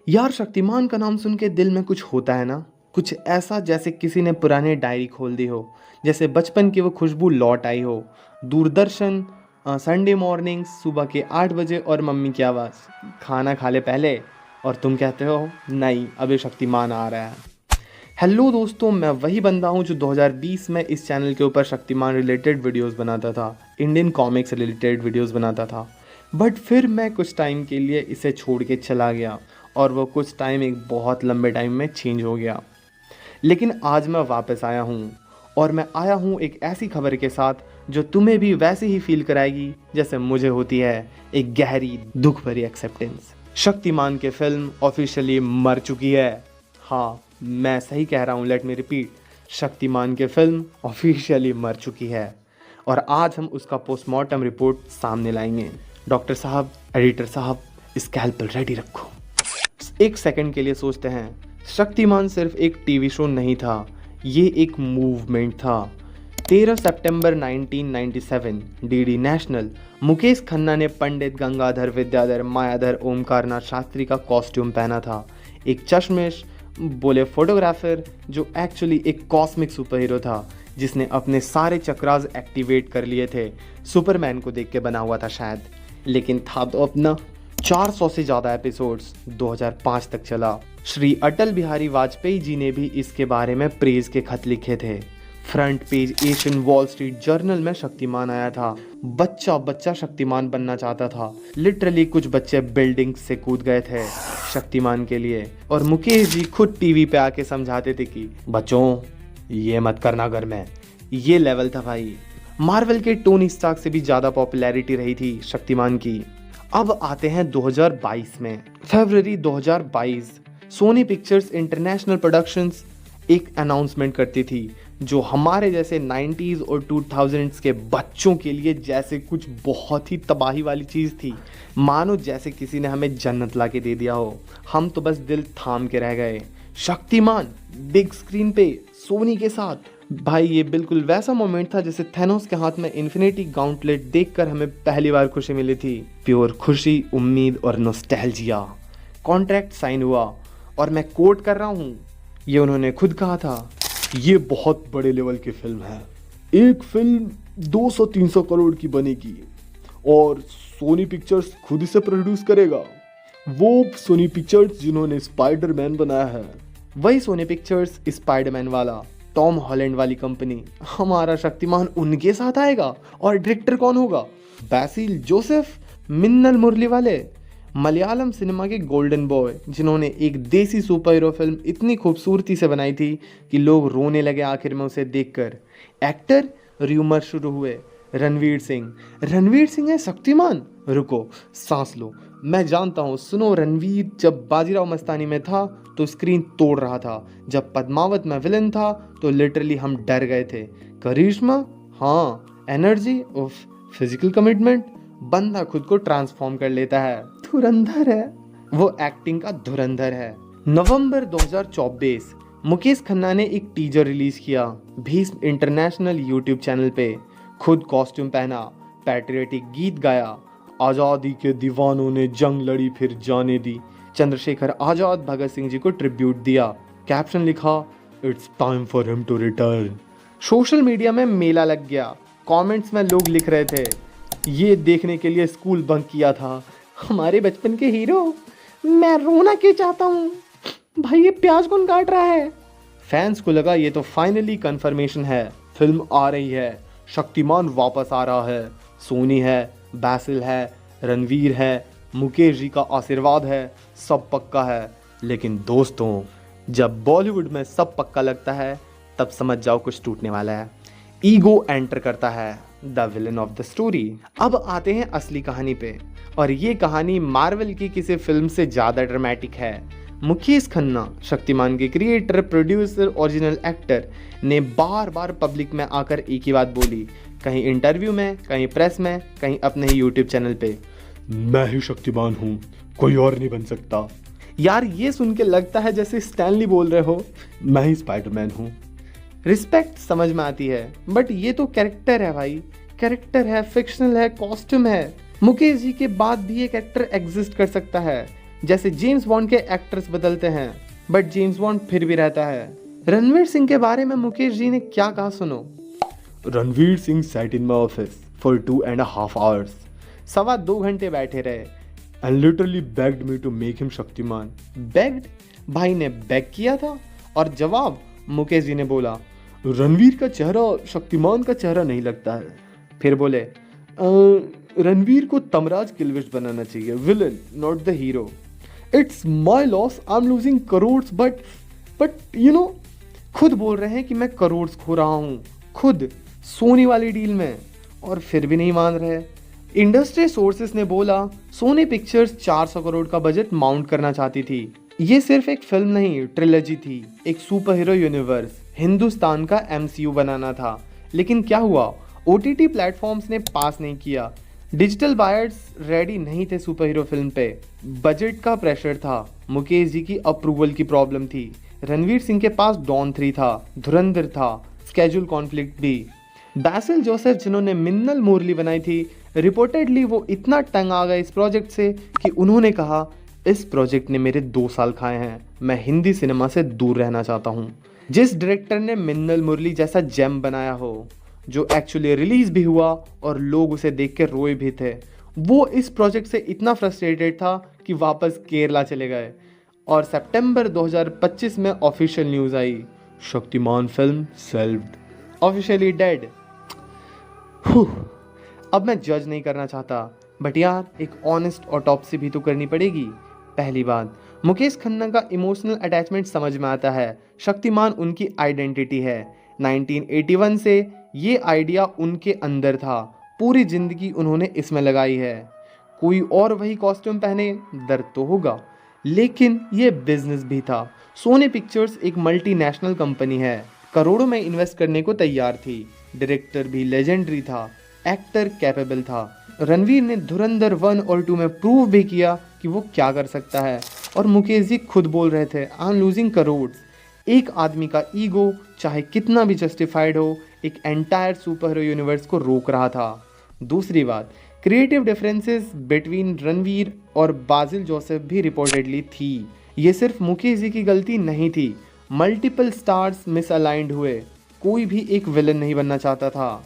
यार शक्तिमान का नाम सुन के दिल में कुछ होता है ना, कुछ ऐसा जैसे किसी ने पुरानी डायरी खोल दी हो, जैसे बचपन की वो खुशबू लौट आई हो। दूरदर्शन, संडे मॉर्निंग सुबह के 8 बजे और मम्मी की आवाज़, खाना खा ले पहले, और तुम कहते हो नहीं अभी शक्तिमान आ रहा है। हेलो दोस्तों, मैं वही बंदा हूँ जो 2020 में इस चैनल के ऊपर शक्तिमान रिलेटेड वीडियोस बनाता था, इंडियन कॉमिक्स रिलेटेड वीडियोस बनाता था। बट फिर मैं कुछ टाइम के लिए इसे छोड़ के चला गया और वो कुछ टाइम एक बहुत लंबे टाइम में चेंज हो गया। लेकिन आज मैं वापस आया हूँ, और मैं आया हूँ एक ऐसी खबर के साथ जो तुम्हें भी वैसे ही फील कराएगी जैसे मुझे होती है, एक गहरी दुख भरी एक्सेप्टेंस। शक्तिमान की फिल्म ऑफिशियली मर चुकी है। हाँ, मैं सही कह रहा हूँ, लेट मी रिपीट, शक्तिमान की फिल्म ऑफिशियली मर चुकी है। और आज हम उसका पोस्टमार्टम रिपोर्ट सामने लाएंगे। डॉक्टर साहब, एडिटर साहब, स्कैल्पेल रेडी रखो। एक सेकंड के लिए सोचते हैं, शक्तिमान सिर्फ एक टीवी शो नहीं था, ये एक मूवमेंट था। 13 सितंबर 1997 डीडी नेशनल, मुकेश खन्ना ने पंडित गंगाधर विद्याधर मायाधर ओमकारनाथ शास्त्री का कॉस्ट्यूम पहना था। एक चश्मेश बोले फोटोग्राफर जो एक्चुअली एक कॉस्मिक सुपर हीरो था, जिसने अपने सारे चक्रास एक्टिवेट कर लिए थे। सुपरमैन को देख के बना हुआ था शायद, लेकिन था तो अपना। 400 से ज़्यादा एपिसोड्स 2005 तक चला। श्री अटल बिहारी वाजपेयी जी ने भी इसके बारे में प्रेज के खत लिखे थे। Front page Asian wall street journal में शक्तिमान आया था। बच्चा बच्चा शक्तिमान बनना चाहता था। लिटरली कुछ बच्चे बिल्डिंग से कूद गए थे शक्तिमान के लिए, और मुकेश जी खुद टीवी पे आके समझाते थे कि बच्चों ये मत करना घर में। ये लेवल था भाई। मार्वल के टोनी स्टार्क से भी ज़्यादा पॉपुलैरिटी रही थी शक्तिमान की। अब आते हैं 2022 में। फरवरी 2022, सोनी पिक्चर्स इंटरनेशनल प्रोडक्शंस एक अनाउंसमेंट करती थी जो हमारे जैसे 90s और 2000s के बच्चों के लिए जैसे कुछ बहुत ही तबाही वाली चीज़ थी। मानो जैसे किसी ने हमें जन्नत ला के दे दिया हो। हम तो बस दिल थाम के रह गए। शक्तिमान बिग स्क्रीन पे सोनी के साथ। भाई ये बिल्कुल वैसा मोमेंट था जैसे थैनोस के हाथ में इन्फिनिटी गाउंटलेट देखकर हमें पहली बार खुशी मिली थी। प्योर खुशी, उम्मीद और नॉस्टैल्जिया। कॉन्ट्रैक्ट साइन हुआ, और मैं कोट कर रहा हूँ, ये उन्होंने खुद कहा था, ये बहुत बड़े लेवल की फिल्म है। एक फिल्म 200-300 करोड़ की बनेगी और सोनी पिक्चर्स खुद इसे प्रोड्यूस करेगा। वो सोनी पिक्चर्स जिन्होंने स्पाइडरमैन बनाया है, वही सोनी पिक्चर्स स्पाइडरमैन वाला टॉम हॉलैंड वाली कंपनी। हमारा शक्तिमान उनके साथ आएगा, और डायरेक्टर कौन होगा? बैसिल जोसेफ, मिन्नल मुरली वाले, मलयालम सिनेमा के गोल्डन बॉय, जिन्होंने एक देसी सुपर हीरो फिल्म इतनी खूबसूरती से बनाई थी कि लोग रोने लगे आखिर में उसे देखकर। एक्टर र्यूमर शुरू हुए, रणवीर सिंह है शक्तिमान। रुको, सांस लो, मैं जानता हूँ। सुनो, रणवीर जब बाजीराव मस्तानी में था तो स्क्रीन तोड़ रहा था, जब पद्मावत में विलन था तो लिटरली हम डर गए थे। करिश्मा, हाँ, एनर्जी, उफ, फिजिकल कमिटमेंट, बंदा खुद को ट्रांसफॉर्म कर लेता है। धुरंधर है वो, एक्टिंग का धुरंधर है। नवंबर 2024, मुकेश खन्ना ने एक टीजर रिलीज किया भीष्म इंटरनेशनल यूट्यूब चैनल पे। खुद कॉस्ट्यूम पहना, पैट्रियोटिक गीत गाया, आज़ादी के दीवानों ने जंग लड़ी फिर जाने दी, चंद्रशेखर आजाद भगत सिंह जी को ट्रिब्यूट दिया। कैप्शन लिखा, it's time for him to return. Social media में मेला लग गया। कमेंट्स में लोग लिख रहे थे, ये देखने के लिए स्कूल बंक किया था, हमारे बचपन के हीरो, मैं रोना क्यों चाहता हूँ, भाई ये प्याज कौन काट रहा है। फैंस को लगा ये तो फाइनली कंफर्मेशन है, फिल्म आ रही है, शक्तिमान वापस आ रहा है। सोनी है, बैसिल है, रणवीर है, मुकेश जी का आशीर्वाद है, सब पक्का है। लेकिन दोस्तों, जब बॉलीवुड में सब पक्का लगता है तब समझ जाओ कुछ टूटने वाला है। ईगो एंटर करता है, the villain of the story. अब आते हैं असली कहानी पे, और ये कहानी मार्वल की किसी फिल्म से ज़्यादा ड्रामेटिक है। मुकेश खन्ना, शक्तिमान के क्रिएटर, प्रोड्यूसर, ओरिजिनल एक्टर, ने बार बार पब्लिक में आकर एक ही बात बोली, कहीं इंटरव्यू में, कहीं प्रेस में, कहीं अपने ही यूट्यूब चैनल पे, मैं ही शक्तिमान हूँ, कोई और नहीं बन सकता। यार ये सुन के लगता है जैसे स्टैनली बोल रहे हो, मैं ही स्पाइडरमैन हूँ। रिस्पेक्ट समझ में आती है, बट ये तो कैरेक्टर है भाई, कैरेक्टर है, फिक्शनल है, कॉस्ट्यूम है। मुकेश जी के बाद भी एक एक्टर एग्जिस्ट कर सकता है, जैसे जेम्स बॉन्ड के एक्टर्स बदलते हैं बट जेम्स बॉन्ड फिर भी रहता है। रणवीर सिंह के बारे में मुकेश जी ने क्या कहा सुनो। Ranveer Singh sat in my office for 2.5 hours. 2.25 घंटे बैठे रहे and literally begged me to make him Shaktimaan. begged? भाई ने बेग किया था। और जवाब मुकेश जी ने बोला, रणवीर का चेहरा शक्तिमान का चेहरा नहीं लगता है। फिर बोले, रणवीर को तमराज किलविश बनाना चाहिए, villain not the hero. It's my loss, I am losing crores but you know, खुद बोल रहे हैं कि मैं करोड्स खो रहा हूँ, खुद सोनी वाली डील में, और फिर भी नहीं मान रहे। इंडस्ट्री सोर्सेस ने बोला सोनी पिक्चर्स 400 करोड़ का बजट माउंट करना चाहती थी। ये सिर्फ एक फिल्म नहीं, ट्रिलॉजी थी, एक सुपर हीरो यूनिवर्स, हिंदुस्तान का MCU बनाना था। लेकिन क्या हुआ, OTT प्लेटफॉर्म्स ने पास नहीं किया, डिजिटल बायर्स रेडी नहीं थे सुपर हीरो फिल्म पे, बजट का प्रेशर था, मुकेश जी की अप्रूवल की प्रॉब्लम थी, रणवीर सिंह के पास डॉन 3 था, धुरंधर था, स्केड्यूल कॉन्फ्लिक्ट भी। बैसिल जोसेफ जिन्होंने मिन्नल मुरली बनाई थी, रिपोर्टेडली वो इतना तंग आ गए इस प्रोजेक्ट से कि उन्होंने कहा, इस प्रोजेक्ट ने मेरे 2 साल खाए हैं, मैं हिंदी सिनेमा से दूर रहना चाहता हूँ। जिस डायरेक्टर ने मिन्नल मुरली जैसा जेम बनाया हो, जो एक्चुअली रिलीज भी हुआ और लोग उसे देख के रोए भी थे, वो इस प्रोजेक्ट से इतना फ्रस्ट्रेटेड था कि वापस केरला चले गए। और सितंबर 2025 में ऑफिशियल न्यूज़ आई, शक्तिमान फिल्म सेल्व्ड, ऑफिशियली डेड। अब मैं जज नहीं करना चाहता, बट यार एक ऑनेस्ट ऑटोप्सी भी तो करनी पड़ेगी। पहली बात, मुकेश खन्ना का इमोशनल अटैचमेंट समझ में आता है, शक्तिमान उनकी आइडेंटिटी है। 1981 से ये आइडिया उनके अंदर था, पूरी जिंदगी उन्होंने इसमें लगाई है। कोई और वही कॉस्ट्यूम पहने, दर्द तो होगा, लेकिन ये बिजनेस भी था। सोनी पिक्चर्स एक मल्टीनेशनल कंपनी है, करोड़ों में इन्वेस्ट करने को तैयार थी। डायरेक्टर भी लेजेंडरी था, एक्टर कैपेबल था। रणवीर ने धुरंधर 1 और 2 में प्रूव भी किया कि वो क्या कर सकता है। और मुकेश जी खुद बोल रहे थे, आई एम लूजिंग करोड्स। एक आदमी का ईगो चाहे कितना भी जस्टिफाइड हो, एक एंटायर सुपर हीरो यूनिवर्स को रोक रहा था। दूसरी बात, क्रिएटिव डिफरेंसेस बिटवीन रणवीर और बासिल जोसेफ भी रिपोर्टेडली थी। ये सिर्फ मुकेश जी की गलती नहीं थी, मल्टीपल स्टार्स मिसअलाइंड हुए, कोई भी एक विलन नहीं बनना चाहता था।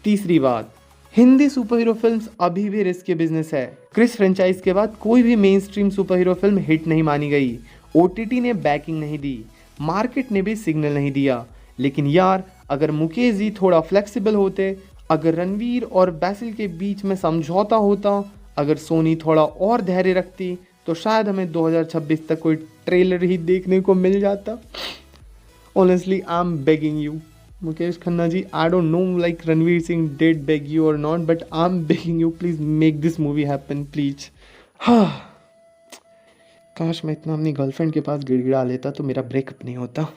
तीसरी बात, हिंदी सुपर हीरो फिल्म्स अभी भी रिस्की बिजनेस है। क्रिस फ्रेंचाइज के बाद कोई भी main stream super hero film hit नहीं मानी गई। OTT ने बैकिंग नहीं दी, मार्केट ने भी सिग्नल नहीं दिया। लेकिन यार, अगर मुकेश जी थोड़ा फ्लेक्सिबल होते, अगर रणवीर और बैसिल के बीच में समझौता होता, अगर सोनी थोड़ा और धैर्य रखती, तो शायद हमें 2026 तक कोई ट्रेलर ही देखने को मिल जाता। Honestly I am begging you Mukesh Khanna ji, I don't know like Ranveer Singh did beg you और not, but I am begging you, please make this movie happen please. हाँ, काश मैं इतना अपनी गर्लफ्रेंड के पास गिड़गिड़ा लेता तो मेरा ब्रेकअप नहीं होता।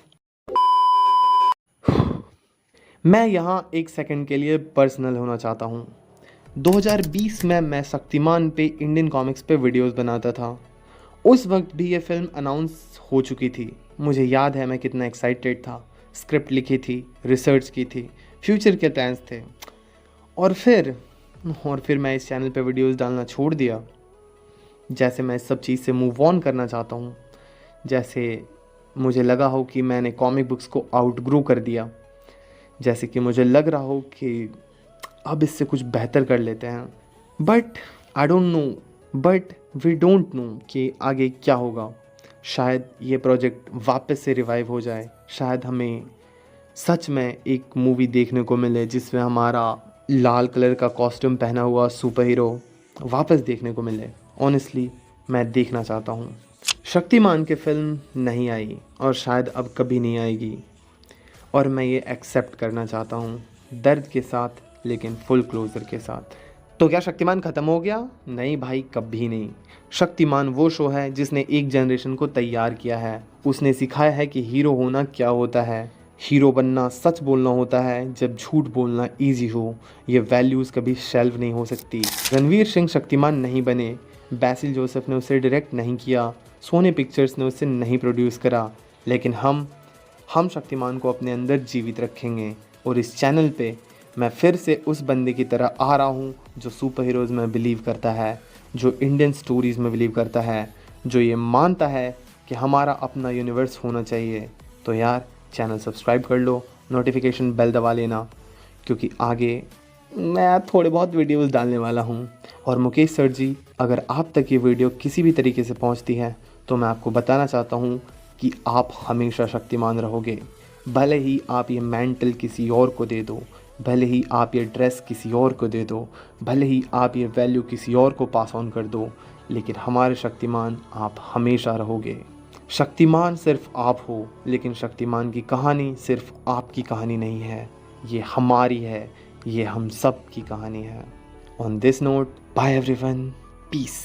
मैं यहाँ एक सेकंड के लिए पर्सनल होना चाहता हूँ। 2020 में मैं शक्तिमान पे इंडियन कॉमिक्स पे वीडियोस बनाता था। उस वक्त भी ये फिल्म अनाउंस हो चुकी थी। मुझे याद है मैं कितना एक्साइटेड था, स्क्रिप्ट लिखी थी, रिसर्च की थी, फ्यूचर के प्लान्स थे। और फिर मैं इस चैनल पे वीडियोस डालना छोड़ दिया। जैसे मैं इस सब चीज़ से मूव ऑन करना चाहता हूँ, जैसे मुझे लगा हो कि मैंने कॉमिक बुक्स को आउटग्रो कर दिया, जैसे कि मुझे लग रहा हो कि अब इससे कुछ बेहतर कर लेते हैं। But I don't know, but we don't know कि आगे क्या होगा। शायद ये प्रोजेक्ट वापस से रिवाइव हो जाए, शायद हमें सच में एक मूवी देखने को मिले जिसमें हमारा लाल कलर का कॉस्ट्यूम पहना हुआ सुपर हीरो वापस देखने को मिले। ऑनेस्टली मैं देखना चाहता हूँ। शक्तिमान की फिल्म नहीं आई और शायद अब कभी नहीं आएगी, और मैं ये एक्सेप्ट करना चाहता हूँ, दर्द के साथ लेकिन फुल क्लोजर के साथ। तो क्या शक्तिमान ख़त्म हो गया? नहीं भाई, कभी नहीं। शक्तिमान वो शो है जिसने एक जनरेशन को तैयार किया है। उसने सिखाया है कि हीरो होना क्या होता है, हीरो बनना सच बोलना होता है जब झूठ बोलना ईजी हो। ये वैल्यूज़ कभी शेल्व नहीं हो सकती। रणवीर सिंह शक्तिमान नहीं बने, बैसिल जोसेफ ने उसे डायरेक्ट नहीं किया, सोनी पिक्चर्स ने उसे नहीं प्रोड्यूस करा, लेकिन हम शक्तिमान को अपने अंदर जीवित रखेंगे। और इस चैनल पे मैं फिर से उस बंदे की तरह आ रहा हूँ जो सुपर हीरोज़ में बिलीव करता है, जो इंडियन स्टोरीज़ में बिलीव करता है, जो ये मानता है कि हमारा अपना यूनिवर्स होना चाहिए। तो यार चैनल सब्सक्राइब कर लो, नोटिफिकेशन बेल दबा लेना, क्योंकि आगे मैं थोड़े बहुत वीडियोस डालने वाला हूँ। और मुकेश सर जी, अगर आप तक ये वीडियो किसी भी तरीके से पहुँचती है तो मैं आपको बताना चाहता हूँ कि आप हमेशा शक्तिमान रहोगे। भले ही आप ये मेंटल किसी और को दे दो, भले ही आप ये ड्रेस किसी और को दे दो, भले ही आप ये वैल्यू किसी और को पास ऑन कर दो, लेकिन हमारे शक्तिमान आप हमेशा रहोगे। शक्तिमान सिर्फ आप हो, लेकिन शक्तिमान की कहानी सिर्फ आपकी कहानी नहीं है, ये हमारी है, ये हम सब की कहानी है। On this note, bye everyone, piece.